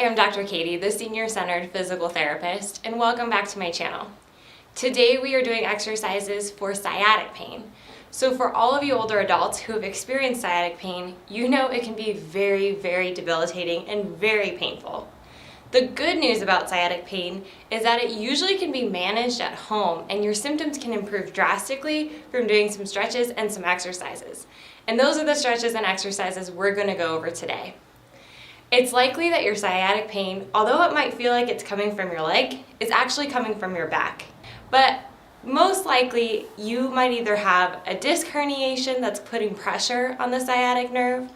am Dr. Katie, the Senior Centered Physical Therapist, and welcome back to my channel. Today we are doing exercises for sciatic pain. So for all of you older adults who have experienced sciatic pain, you know it can be very, very debilitating and very painful. The good news about sciatic pain is that it usually can be managed at home and your symptoms can improve drastically from doing some stretches and some exercises. And those are the stretches and exercises we're going to go over today. It's likely that your sciatic pain, although it might feel like it's coming from your leg, is actually coming from your back. But most likely, you might either have a disc herniation that's putting pressure on the sciatic nerve,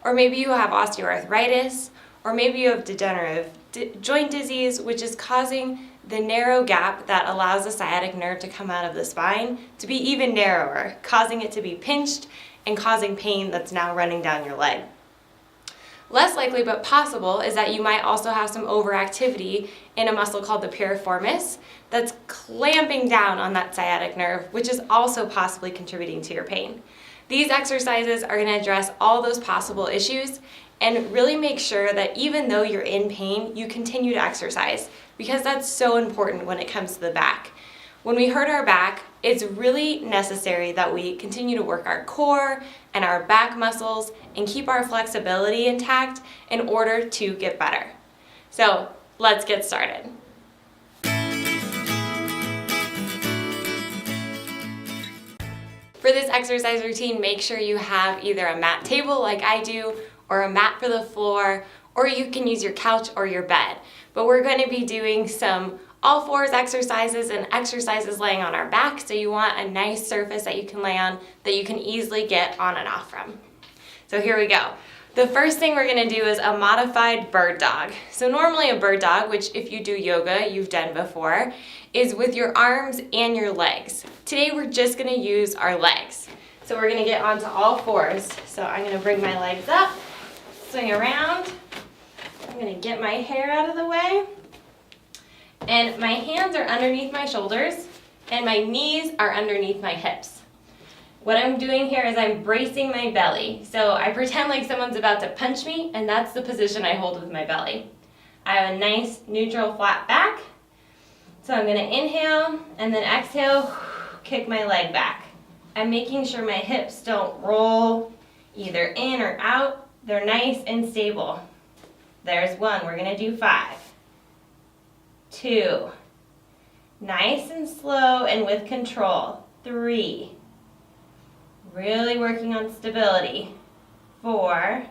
or maybe you have osteoarthritis, or maybe you have degenerative joint disease, which is causing the narrow gap that allows the sciatic nerve to come out of the spine to be even narrower, causing it to be pinched and causing pain that's now running down your leg. Less likely but possible is that you might also have some overactivity in a muscle called the piriformis that's clamping down on that sciatic nerve, which is also possibly contributing to your pain. These exercises are going to address all those possible issues and really make sure that even though you're in pain, you continue to exercise, because that's so important when it comes to the back. When we hurt our back, it's really necessary that we continue to work our core and our back muscles and keep our flexibility intact in order to get better. So let's get started. For this exercise routine, make sure you have either a mat table like I do, or a mat for the floor, or you can use your couch or your bed. But we're going to be doing some all fours exercises and exercises laying on our back, so you want a nice surface that you can lay on that you can easily get on and off from. So here we go. The first thing we're going to do is a modified bird dog. So normally a bird dog, which if you do yoga you've done before, is with your arms and your legs. Today we're just going to use our legs. So we're going to get onto all fours. So I'm going to bring my legs up, swing around. I'm going to get my hair out of the way. And my hands are underneath my shoulders and my knees are underneath my hips. What I'm doing here is I'm bracing my belly. So I pretend like someone's about to punch me, and that's the position I hold with my belly. I have a nice neutral flat back. So I'm going to inhale and then exhale, kick my leg back. I'm making sure my hips don't roll either in or out. They're nice and stable. There's one. We're going to do 5. 2. Nice and slow and with control. 3. Really working on stability. 4.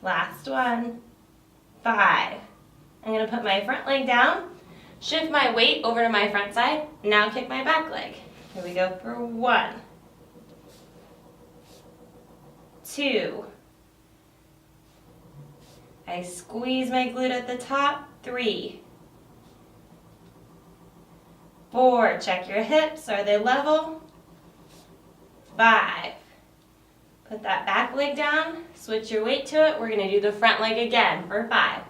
Last one. 5. I'm going to put my front leg down, shift my weight over to my front side, now kick my back leg. Here we go for 1. 2. I squeeze my glute at the top. 3. 4. Check your hips. Are they level? 5. Put that back leg down. Switch your weight to it. We're going to do the front leg again for 5.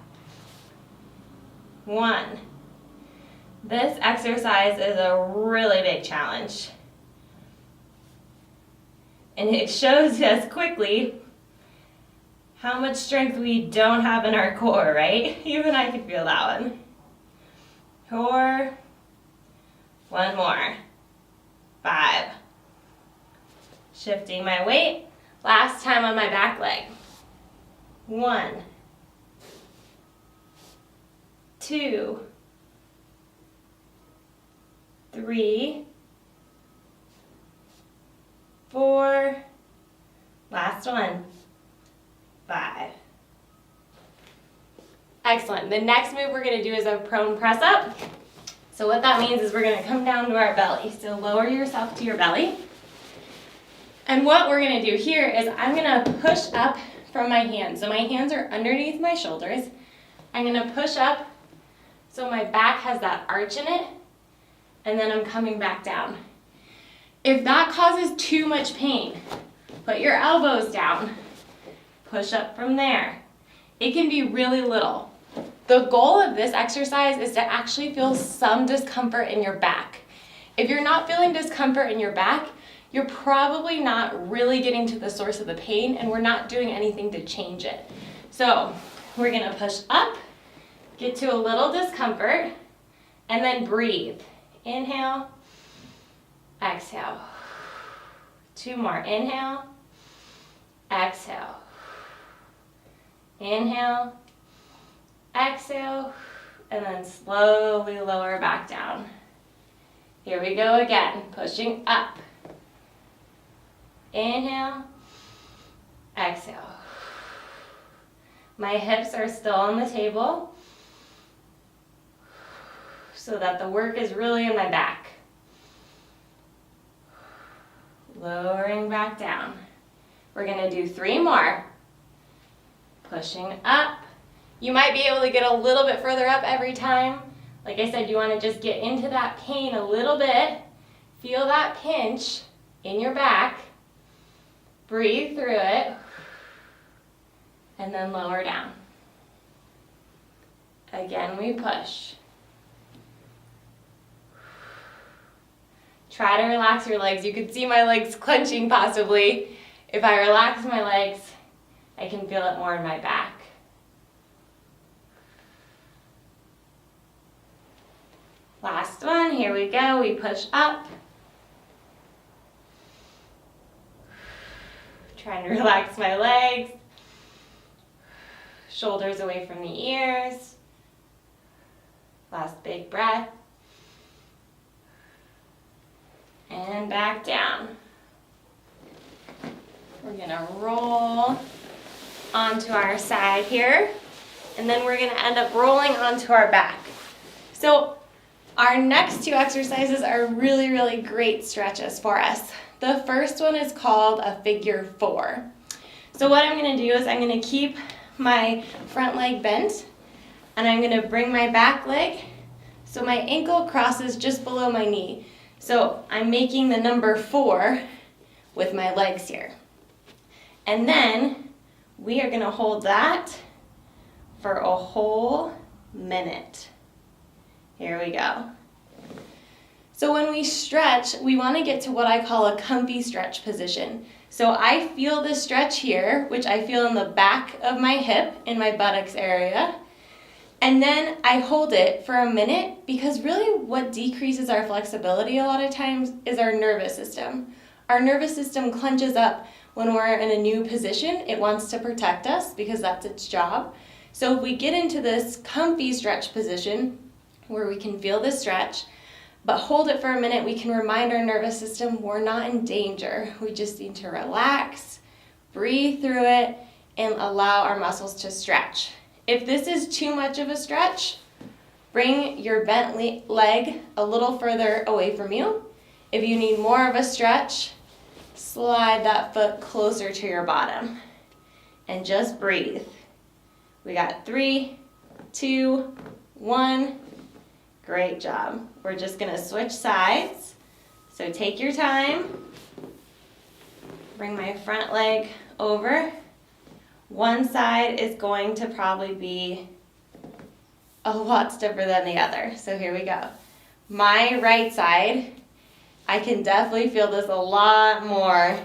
1. This exercise is a really big challenge. And it shows us quickly how much strength we don't have in our core, right? Even I could feel that one. 4. 1 more. 5. Shifting my weight. Last time on my back leg. 1. 2. 3. 4. Last one. 5. Excellent. The next move we're going to do is a prone press up. So what that means is we're going to come down to our belly. So lower yourself to your belly. And what we're going to do here is I'm going to push up from my hands. So my hands are underneath my shoulders. I'm going to push up so my back has that arch in it. And then I'm coming back down. If that causes too much pain, put your elbows down. Push up from there. It can be really little. The goal of this exercise is to actually feel some discomfort in your back. If you're not feeling discomfort in your back, you're probably not really getting to the source of the pain, and we're not doing anything to change it. So We're gonna push up, get to a little discomfort, and then breathe. Inhale, exhale. 2 more. Inhale, exhale. Inhale, exhale, and then slowly lower back down. Here we go again, pushing up. Inhale, exhale. My hips are still on the table so that the work is really in my back. Lowering back down. We're gonna do 3 more. Pushing up. You might be able to get a little bit further up every time. Like I said, you wanna just get into that pain a little bit. Feel that pinch in your back. Breathe through it. And then lower down. Again, we push. Try to relax your legs. You could see my legs clenching possibly. If I relax my legs, I can feel it more in my back. Last one, here we go. We push up. Trying to relax my legs. Shoulders away from the ears. Last big breath. And back down. We're gonna roll onto our side here, and then we're gonna end up rolling onto our back. So our next 2 exercises are really, really great stretches for us. The first one is called a figure 4. So what I'm gonna do is I'm gonna keep my front leg bent, and I'm gonna bring my back leg so my ankle crosses just below my knee. So I'm making the number 4 with my legs here. And then we are gonna hold that for a whole minute. Here we go. So when we stretch, we wanna get to what I call a comfy stretch position. So I feel this stretch here, which I feel in the back of my hip, in my buttocks area. And then I hold it for a minute, because really what decreases our flexibility a lot of times is our nervous system. Our nervous system clenches up when we're in a new position. It wants to protect us because that's its job. So if we get into this comfy stretch position where we can feel the stretch, but hold it for a minute, we can remind our nervous system we're not in danger. We just need to relax, breathe through it, and allow our muscles to stretch. If this is too much of a stretch, bring your bent leg a little further away from you. If you need more of a stretch, slide that foot closer to your bottom and just breathe. We got 3, 2, 1. Great job. We're just gonna switch sides. So take your time. Bring my front leg over. One side is going to probably be a lot stiffer than the other. So here we go. My right side, I can definitely feel this a lot more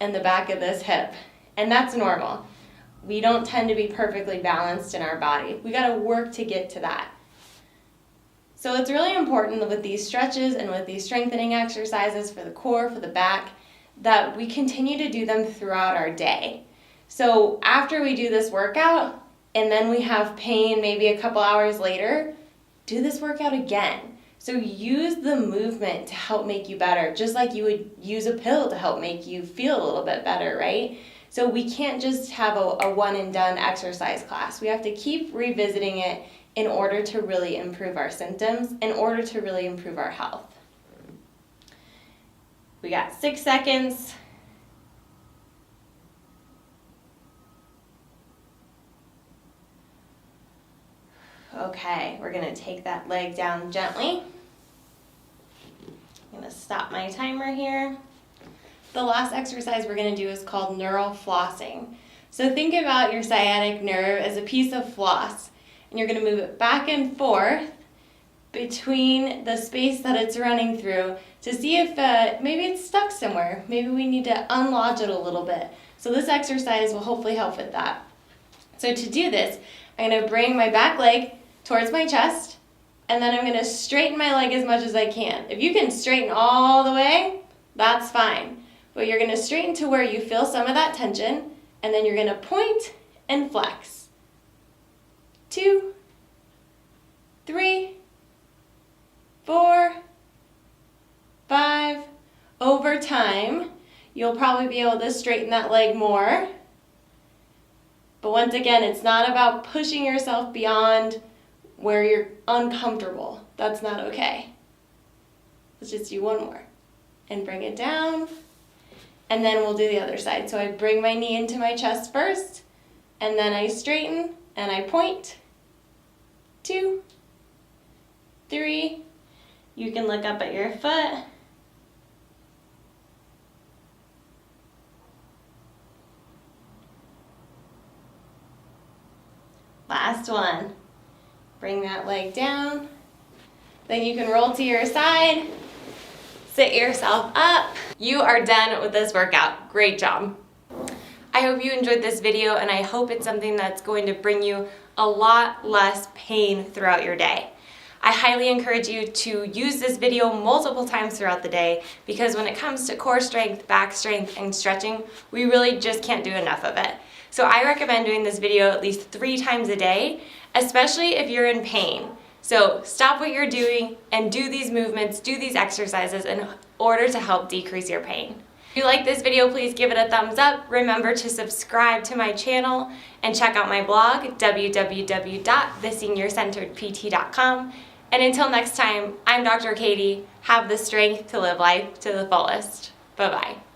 in the back of this hip. And that's normal. We don't tend to be perfectly balanced in our body. We gotta work to get to that. So it's really important with these stretches and with these strengthening exercises for the core, for the back, that we continue to do them throughout our day. So after we do this workout, and then we have pain maybe a couple hours later, do this workout again. So use the movement to help make you better, just like you would use a pill to help make you feel a little bit better, right? So we can't just have a one and done exercise class. We have to keep revisiting it in order to really improve our symptoms, in order to really improve our health. We got 6 seconds. Okay, we're gonna take that leg down gently. I'm gonna stop my timer here. The last exercise we're gonna do is called neural flossing. So think about your sciatic nerve as a piece of floss, and you're gonna move it back and forth between the space that it's running through to see if maybe it's stuck somewhere. Maybe we need to unlodge it a little bit. So this exercise will hopefully help with that. So to do this, I'm going to bring my back leg towards my chest, and then I'm going to straighten my leg as much as I can. If you can straighten all the way, that's fine. But you're going to straighten to where you feel some of that tension, and then you're going to point and flex. 2, 3, 4, 5. Over time, you'll probably be able to straighten that leg more. But once again, it's not about pushing yourself beyond where you're uncomfortable. That's not okay. Let's just do one more. And bring it down. And then we'll do the other side. So I bring my knee into my chest first, and then I straighten, and I point. 2, 3. You can look up at your foot. Last one. Bring that leg down. Then you can roll to your side. Sit yourself up. You are done with this workout. Great job. I hope you enjoyed this video, and I hope it's something that's going to bring you a lot less pain throughout your day. I highly encourage you to use this video multiple times throughout the day, because when it comes to core strength, back strength, and stretching, we really just can't do enough of it. So I recommend doing this video at least 3 times a day, especially if you're in pain. So stop what you're doing and do these movements, do these exercises in order to help decrease your pain. If you like this video, please give it a thumbs up. Remember to subscribe to my channel and check out my blog, www.theseniorcenteredpt.com. And until next time, I'm Dr. Katie. Have the strength to live life to the fullest. Bye-bye.